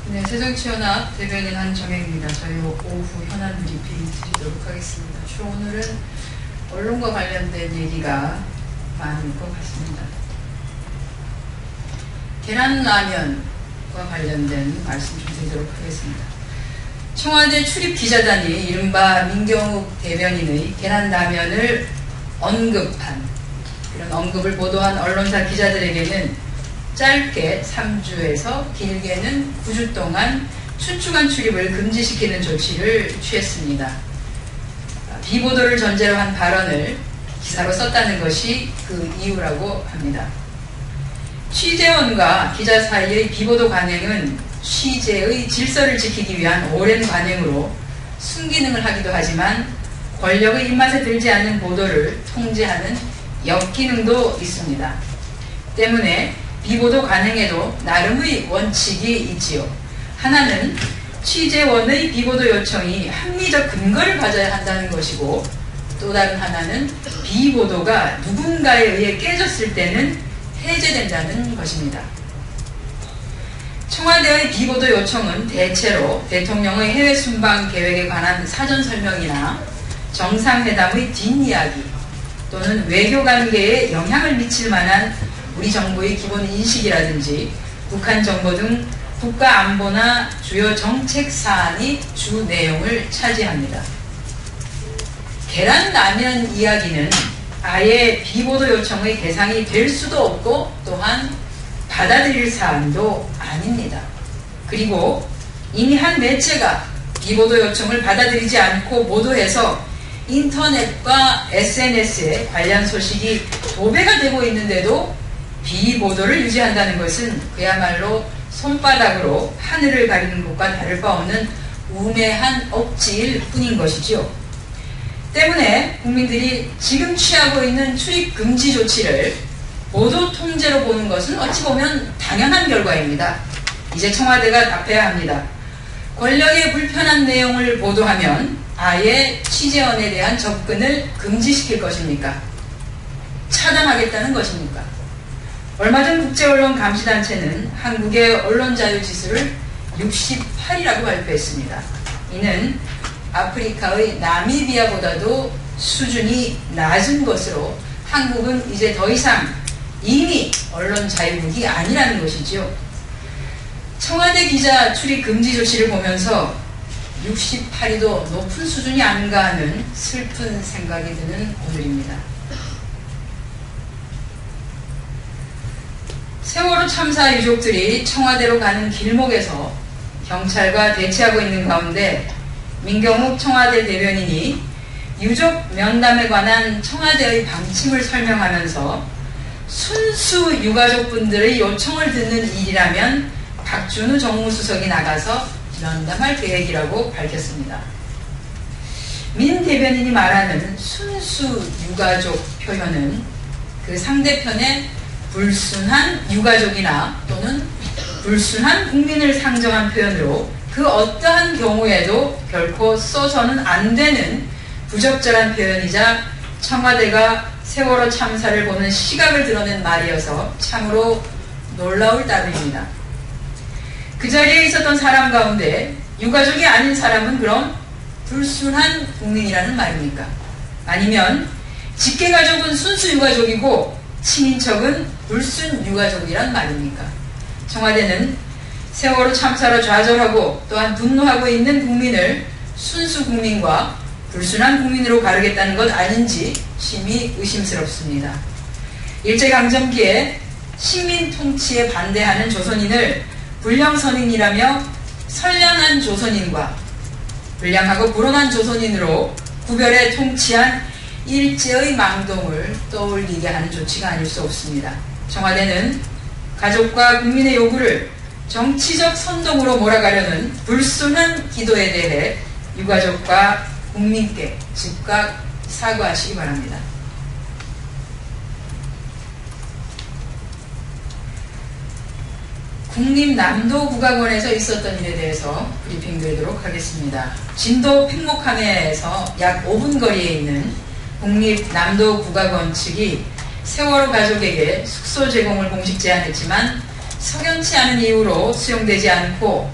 네, 새정치연합 대변인 한정혜입니다. 저희 오후 현안 브리핑 드리도록 하겠습니다. 주로 오늘은 언론과 관련된 얘기가 많을 것 같습니다. 계란라면과 관련된 말씀 좀 드리도록 하겠습니다. 청와대 출입기자단이 이른바 민경욱 대변인의 계란라면을 언급한, 그런 언급을 보도한 언론사 기자들에게는 짧게 3주에서 길게는 9주 동안 춘추관 출입을 금지시키는 조치를 취했습니다. 비보도를 전제로 한 발언을 기사로 썼다는 것이 그 이유라고 합니다. 취재원과 기자 사이의 비보도 관행은 취재의 질서를 지키기 위한 오랜 관행으로 순기능을 하기도 하지만 권력의 입맛에 들지 않는 보도를 통제하는 역기능도 있습니다. 때문에 비보도 관행에도 나름의 원칙이 있지요. 하나는 취재원의 비보도 요청이 합리적 근거를 가져야 한다는 것이고, 또 다른 하나는 비보도가 누군가에 의해 깨졌을 때는 해제된다는 것입니다. 청와대의 비보도 요청은 대체로 대통령의 해외 순방 계획에 관한 사전 설명이나 정상회담의 뒷이야기 또는 외교관계에 영향을 미칠 만한 우리 정부의 기본 인식이라든지 북한 정보 등 국가 안보나 주요 정책 사안이 주 내용을 차지합니다. 계란라면 이야기는 아예 비보도 요청의 대상이 될 수도 없고 또한 받아들일 사안도 아닙니다. 그리고 이미 한 매체가 비보도 요청을 받아들이지 않고 보도해서 인터넷과 SNS에 관련 소식이 도배가 되고 있는데도 비보도를 유지한다는 것은 그야말로 손바닥으로 하늘을 가리는 것과 다를 바 없는 우매한 억지일 뿐인 것이지요. 때문에 국민들이 지금 취하고 있는 출입 금지 조치를 보도 통제로 보는 것은 어찌 보면 당연한 결과입니다. 이제 청와대가 답해야 합니다. 권력의 불편한 내용을 보도하면 아예 취재원에 대한 접근을 금지시킬 것입니까? 차단하겠다는 것입니까? 얼마 전 국제언론감시단체는 한국의 언론자유지수를 68이라고 발표했습니다. 이는 아프리카의 나미비아보다도 수준이 낮은 것으로 한국은 이제 더 이상 이미 언론자유국이 아니라는 것이지요. 청와대 기자 출입 금지 조치를 보면서 68이도 높은 수준이 아닌가 하는 슬픈 생각이 드는 오늘입니다. 세월호 참사 유족들이 청와대로 가는 길목에서 경찰과 대치하고 있는 가운데 민경욱 청와대 대변인이 유족 면담에 관한 청와대의 방침을 설명하면서 순수 유가족분들의 요청을 듣는 일이라면 박준우 정무수석이 나가서 면담할 계획이라고 밝혔습니다. 민 대변인이 말하는 순수 유가족 표현은 그 상대편의 불순한 유가족이나 또는 불순한 국민을 상정한 표현으로 그 어떠한 경우에도 결코 써서는 안 되는 부적절한 표현이자 청와대가 세월호 참사를 보는 시각을 드러낸 말이어서 참으로 놀라울 따름입니다. 그 자리에 있었던 사람 가운데 유가족이 아닌 사람은 그럼 불순한 국민이라는 말입니까? 아니면 직계가족은 순수 유가족이고 친인척은 불순 유가족이란 말입니까? 청와대는 세월호 참사로 좌절하고 또한 분노하고 있는 국민을 순수 국민과 불순한 국민으로 가르겠다는 것 아닌지 심히 의심스럽습니다. 일제강점기에 식민 통치에 반대하는 조선인을 불량선인이라며 선량한 조선인과 불량하고 불온한 조선인으로 구별해 통치한 일제의 망동을 떠올리게 하는 조치가 아닐 수 없습니다. 청와대는 가족과 국민의 요구를 정치적 선동으로 몰아가려는 불순한 기도에 대해 유가족과 국민께 즉각 사과하시기 바랍니다. 국립남도국악원에서 있었던 일에 대해서 브리핑 드리도록 하겠습니다. 진도 팽목항에서 약 5분 거리에 있는 국립남도국악원 측이 세월호 가족에게 숙소 제공을 공식 제안했지만 석연치 않은 이유로 수용되지 않고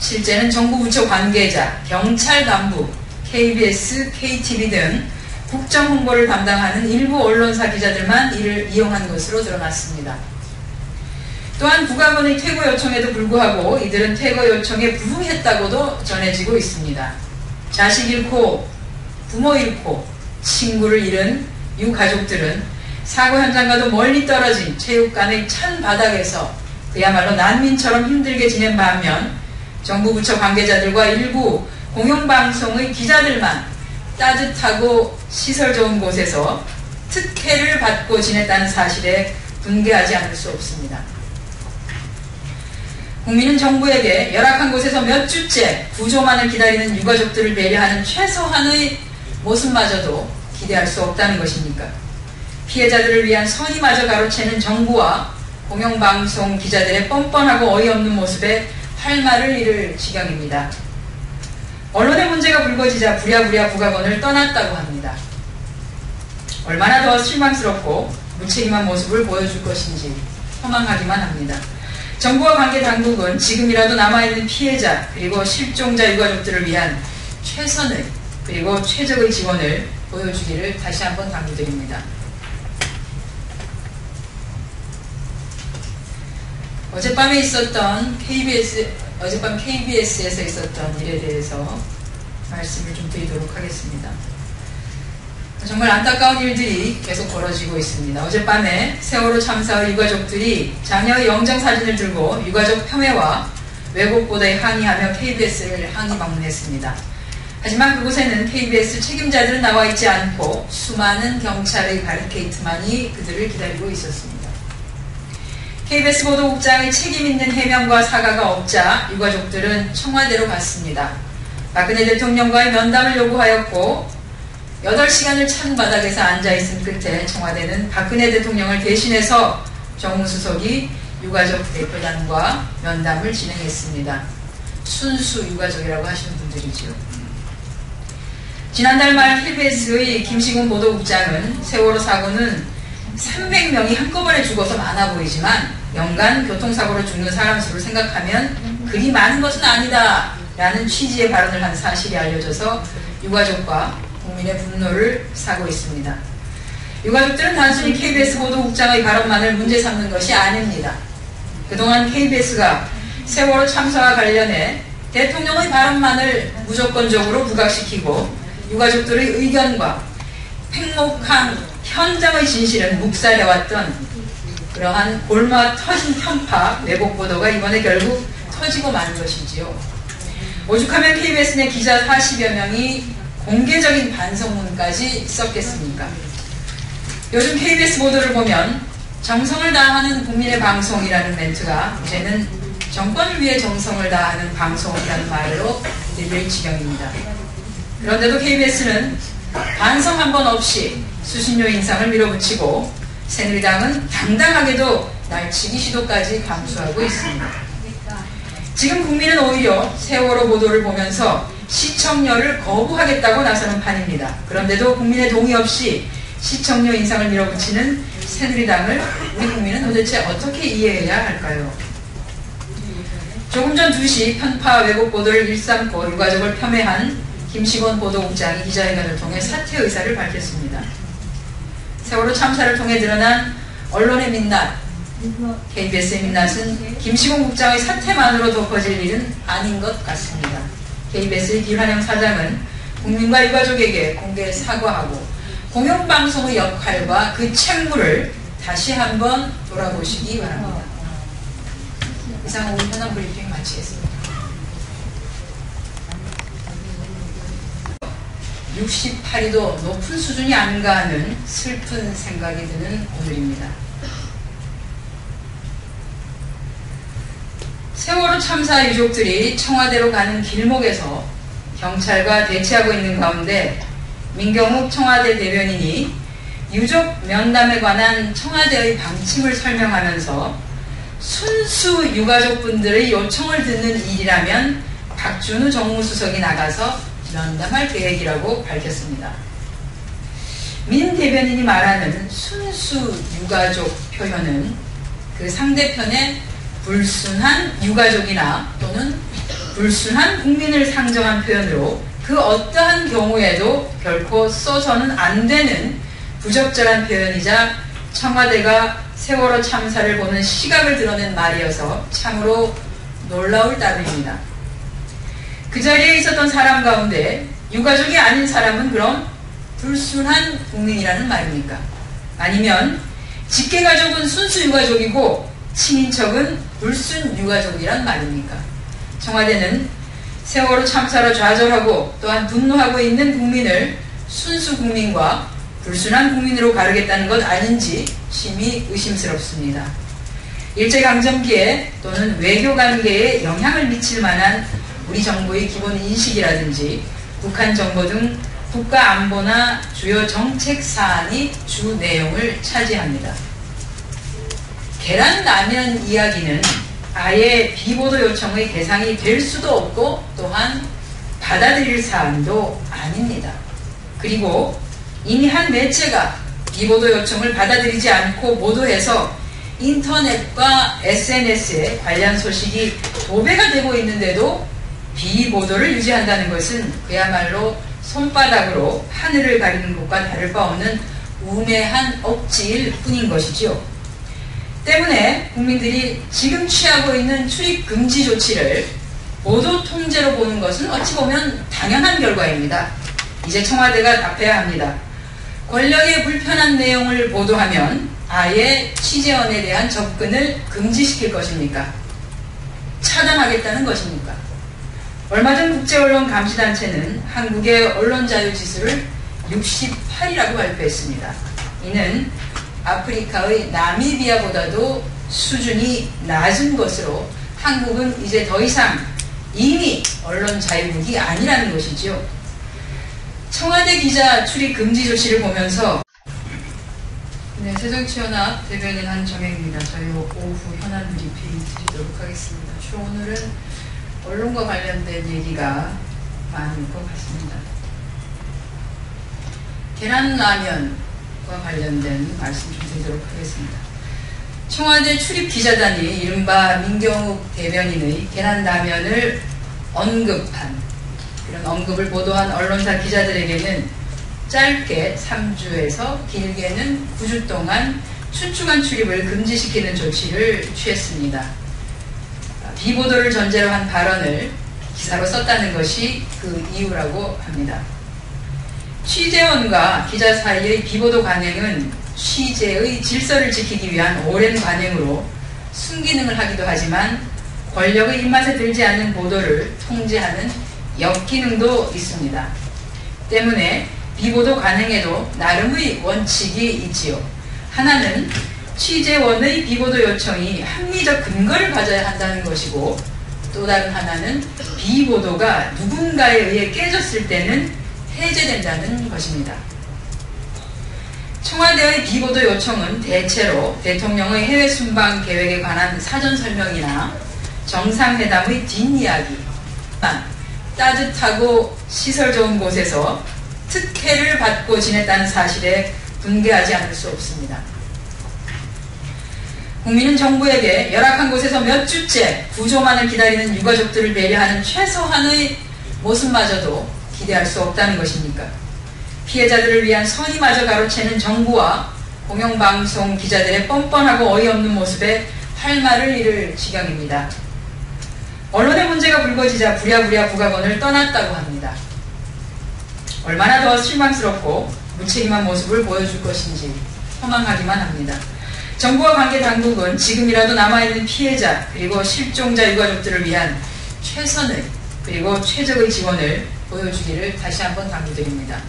실제는 정부 부처 관계자, 경찰 간부, KBS, KTV 등 국정 홍보를 담당하는 일부 언론사 기자들만 이를 이용한 것으로 드러났습니다. 또한 국가원의 퇴거 요청에도 불구하고 이들은 퇴거 요청에 부응했다고도 전해지고 있습니다. 자식 잃고 부모 잃고 친구를 잃은 유가족들은 사고 현장과도 멀리 떨어진 체육관의 찬 바닥에서 그야말로 난민처럼 힘들게 지낸 반면 정부 부처 관계자들과 일부 공영방송의 기자들만 따뜻하고 시설 좋은 곳에서 특혜를 받고 지냈다는 사실에 분개하지 않을 수 없습니다. 국민은 정부에게 열악한 곳에서 몇 주째 구조만을 기다리는 유가족들을 배려하는 최소한의 모습마저도 기대할 수 없다는 것입니까? 피해자들을 위한 선의마저 가로채는 정부와 공영방송 기자들의 뻔뻔하고 어이없는 모습에 할 말을 잃을 지경입니다. 언론의 문제가 불거지자 부랴부랴 국가원을 떠났다고 합니다. 얼마나 더 실망스럽고 무책임한 모습을 보여줄 것인지 허망하기만 합니다. 정부와 관계 당국은 지금이라도 남아있는 피해자 그리고 실종자 유가족들을 위한 최선의 그리고 최적의 지원을 보여주기를 다시 한번 당부드립니다. 어젯밤 KBS에서 있었던 일에 대해서 말씀을 좀 드리도록 하겠습니다. 정말 안타까운 일들이 계속 벌어지고 있습니다. 어젯밤에 세월호 참사의 유가족들이 자녀의 영정사진을 들고 유가족 폄훼와 왜곡 보도에 항의하며 KBS를 항의 방문했습니다. 하지만 그곳에는 KBS 책임자들은 나와 있지 않고 수많은 경찰의 바리케이트만이 그들을 기다리고 있었습니다. KBS 보도국장의 책임 있는 해명과 사과가 없자 유가족들은 청와대로 갔습니다. 박근혜 대통령과의 면담을 요구하였고 8시간을 찬 바닥에서 앉아있은 끝에 청와대는 박근혜 대통령을 대신해서 정무수석이 유가족 대표단과 면담을 진행했습니다. 순수 유가족이라고 하시는 분들이죠. 지난달 말 KBS의 김시군 보도국장은 세월호 사고는 300명이 한꺼번에 죽어서 많아 보이지만 연간 교통사고로 죽는 사람 수를 생각하면 그리 많은 것은 아니다 라는 취지의 발언을 한 사실이 알려져서 유가족과 국민의 분노를 사고 있습니다. 유가족들은 단순히 KBS 보도국장의 발언만을 문제 삼는 것이 아닙니다. 그동안 KBS가 세월호 참사와 관련해 대통령의 발언만을 무조건적으로 부각시키고 유가족들의 의견과 팽목한 현장의 진실을 묵살해왔던 그러한 골마 터진 편파 왜곡 보도가 이번에 결국 터지고 마는 것이지요. 오죽하면 KBS 내 기자 40여 명이 공개적인 반성문까지 썼겠습니까? 요즘 KBS 보도를 보면 정성을 다하는 국민의 방송이라는 멘트가 이제는 정권을 위해 정성을 다하는 방송이라는 말로 들릴 지경입니다. 그런데도 KBS는 반성 한 번 없이 수신료 인상을 밀어붙이고 새누리당은 당당하게도 날치기 시도까지 감수하고 있습니다. 지금 국민은 오히려 세월호 보도를 보면서 시청료를 거부하겠다고 나서는 판입니다. 그런데도 국민의 동의 없이 시청료 인상을 밀어붙이는 새누리당을 우리 국민은 도대체 어떻게 이해해야 할까요? 조금 전 2시 편파 왜곡 보도를 일삼고 유가족을 폄훼한 김시곤 보도국장이 기자회견을 통해 사퇴 의사를 밝혔습니다. 세월호 참사를 통해 드러난 언론의 민낯, KBS의 민낯은 김시곤 국장의 사퇴만으로 덮어질 일은 아닌 것 같습니다. KBS의 김한영 사장은 국민과 유가족에게 공개 사과하고 공영방송의 역할과 그 책무를 다시 한번 돌아보시기 바랍니다. 이상 오늘 현안 브리핑 마치겠습니다. 68위도 높은 수준이 아닌가 하는 슬픈 생각이 드는 오늘입니다. 세월호 참사 유족들이 청와대로 가는 길목에서 경찰과 대치하고 있는 가운데 민경욱 청와대 대변인이 유족 면담에 관한 청와대의 방침을 설명하면서 순수 유가족분들의 요청을 듣는 일이라면 박준우 정무수석이 나가서 면담할 계획이라고 밝혔습니다. 민 대변인이 말하는 순수 유가족 표현은 그 상대편의 불순한 유가족이나 또는 불순한 국민을 상정한 표현으로 그 어떠한 경우에도 결코 써서는 안 되는 부적절한 표현이자 청와대가 세월호 참사를 보는 시각을 드러낸 말이어서 참으로 놀라울 따름입니다. 그 자리에 있었던 사람 가운데 유가족이 아닌 사람은 그럼 불순한 국민이라는 말입니까? 아니면 직계가족은 순수 유가족이고 친인척은 불순 유가족이란 말입니까? 청와대는 세월호 참사로 좌절하고 또한 분노하고 있는 국민을 순수 국민과 불순한 국민으로 가르겠다는 것 아닌지 심히 의심스럽습니다. 일제강점기에 또는 외교관계에 영향을 미칠 만한 우리 정부의 기본 인식이라든지 북한 정보 등 국가 안보나 주요 정책 사안이 주 내용을 차지합니다. 계란라면 이야기는 아예 비보도 요청의 대상이 될 수도 없고 또한 받아들일 사안도 아닙니다. 그리고 이미 한 매체가 비보도 요청을 받아들이지 않고 보도해서 인터넷과 SNS에 관련 소식이 도배가 되고 있는데도 비보도를 유지한다는 것은 그야말로 손바닥으로 하늘을 가리는 것과 다를 바 없는 우매한 억지일 뿐인 것이지요. 때문에 국민들이 지금 취하고 있는 출입 금지 조치를 보도 통제로 보는 것은 어찌 보면 당연한 결과입니다. 이제 청와대가 답해야 합니다. 권력의 불편한 내용을 보도하면 아예 취재원에 대한 접근을 금지시킬 것입니까? 차단하겠다는 것입니까? 얼마 전 국제언론감시단체는 한국의 언론자유지수를 68이라고 발표했습니다. 이는 아프리카의 나미비아보다도 수준이 낮은 것으로 한국은 이제 더 이상 이미 언론자유국이 아니라는 것이지요. 청와대 기자 출입 금지 조치를 보면서 새정치연합 대변인 한정혜입니다. 저희 오후 현안 브리핑 드리도록 하겠습니다. 주로 오늘은 언론과 관련된 얘기가 많을 것 같습니다. 계란라면과 관련된 말씀 좀 드리도록 하겠습니다. 청와대 출입 기자단이 이른바 민경욱 대변인의 계란라면을 언급한 그런 언급을 보도한 언론사 기자들에게는 짧게 3주에서 길게는 9주 동안 춘추관 출입을 금지시키는 조치를 취했습니다. 비보도를 전제로 한 발언을 기사로 썼다는 것이 그 이유라고 합니다. 취재원과 기자 사이의 비보도 관행은 취재의 질서를 지키기 위한 오랜 관행으로 순기능을 하기도 하지만 권력의 입맛에 들지 않는 보도를 통제하는 역기능도 있습니다. 때문에 비보도 관행에도 나름의 원칙이 있지요. 하나는 취재원의 비보도 요청이 합리적 근거를 가져야 한다는 것이고 또 다른 하나는 비보도가 누군가에 의해 깨졌을 때는 해제된다는 것입니다. 청와대의 비보도 요청은 대체로 대통령의 해외 순방 계획에 관한 사전 설명이나 정상회담의 뒷이야기, 따뜻하고 시설 좋은 곳에서 특혜를 받고 지냈다는 사실에 분개하지 않을 수 없습니다. 국민은 정부에게 열악한 곳에서 몇 주째 구조만을 기다리는 유가족들을 배려하는 최소한의 모습마저도 기대할 수 없다는 것입니까? 피해자들을 위한 선의마저 가로채는 정부와 공영방송 기자들의 뻔뻔하고 어이없는 모습에 할 말을 잃을 지경입니다. 언론의 문제가 불거지자 부랴부랴 국악원을 떠났다고 합니다. 얼마나 더 실망스럽고 무책임한 모습을 보여줄 것인지 허망하기만 합니다. 정부와 관계 당국은 지금이라도 남아있는 피해자 그리고 실종자 유가족들을 위한 최선의 그리고 최적의 지원을 보여주기를 다시 한번 당부드립니다.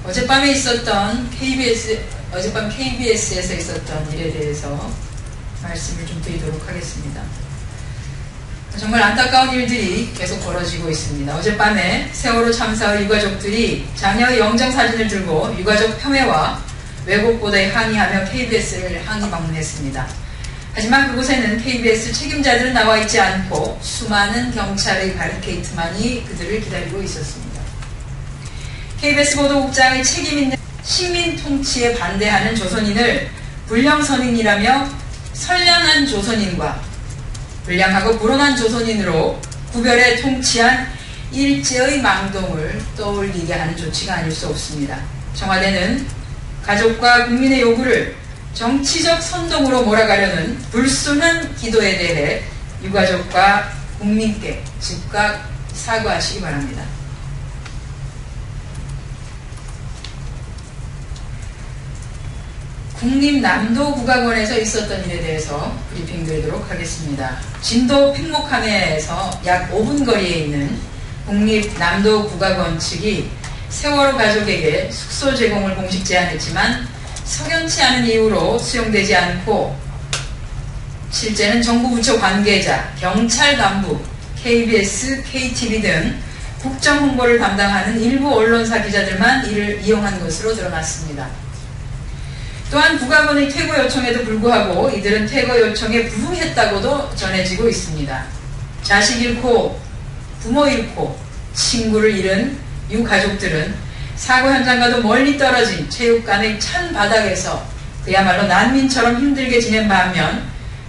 어젯밤 KBS에서 있었던 일에 대해서 말씀을 좀 드리도록 하겠습니다. 정말 안타까운 일들이 계속 벌어지고 있습니다. 어젯밤에 세월호 참사의 유가족들이 자녀의 영정사진을 들고 유가족 폄훼와 왜곡 보도에 항의하며 KBS를 항의 방문했습니다. 하지만 그곳에는 KBS 책임자들은 나와 있지 않고 수많은 경찰의 바리케이트만이 그들을 기다리고 있었습니다. KBS 보도국장의 책임있는 식민 통치에 반대하는 조선인을 불량선인이라며 선량한 조선인과 불량하고 불온한 조선인으로 구별해 통치한 일제의 망동을 떠올리게 하는 조치가 아닐 수 없습니다. 청와대는 가족과 국민의 요구를 정치적 선동으로 몰아가려는 불순한 기도에 대해 유가족과 국민께 즉각 사과하시기 바랍니다. 국립남도국악원에서 있었던 일에 대해서 브리핑드리도록 하겠습니다. 진도 팽목항에서 약 5분 거리에 있는 국립남도국악원 측이 세월호 가족에게 숙소 제공을 공식 제안했지만 석연치 않은 이유로 수용되지 않고 실제는 정부 부처 관계자, 경찰 간부, KBS, KTV 등 국정 홍보를 담당하는 일부 언론사 기자들만 이를 이용한 것으로 드러났습니다. 또한 국악원의 퇴거 요청에도 불구하고 이들은 퇴거 요청에 부응했다고도 전해지고 있습니다. 자식 잃고 부모 잃고 친구를 잃은 유가족들은 사고 현장과도 멀리 떨어진 체육관의 찬 바닥에서 그야말로 난민처럼 힘들게 지낸 반면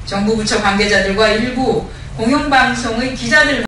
정부 부처 관계자들과 일부 공영방송의 기자들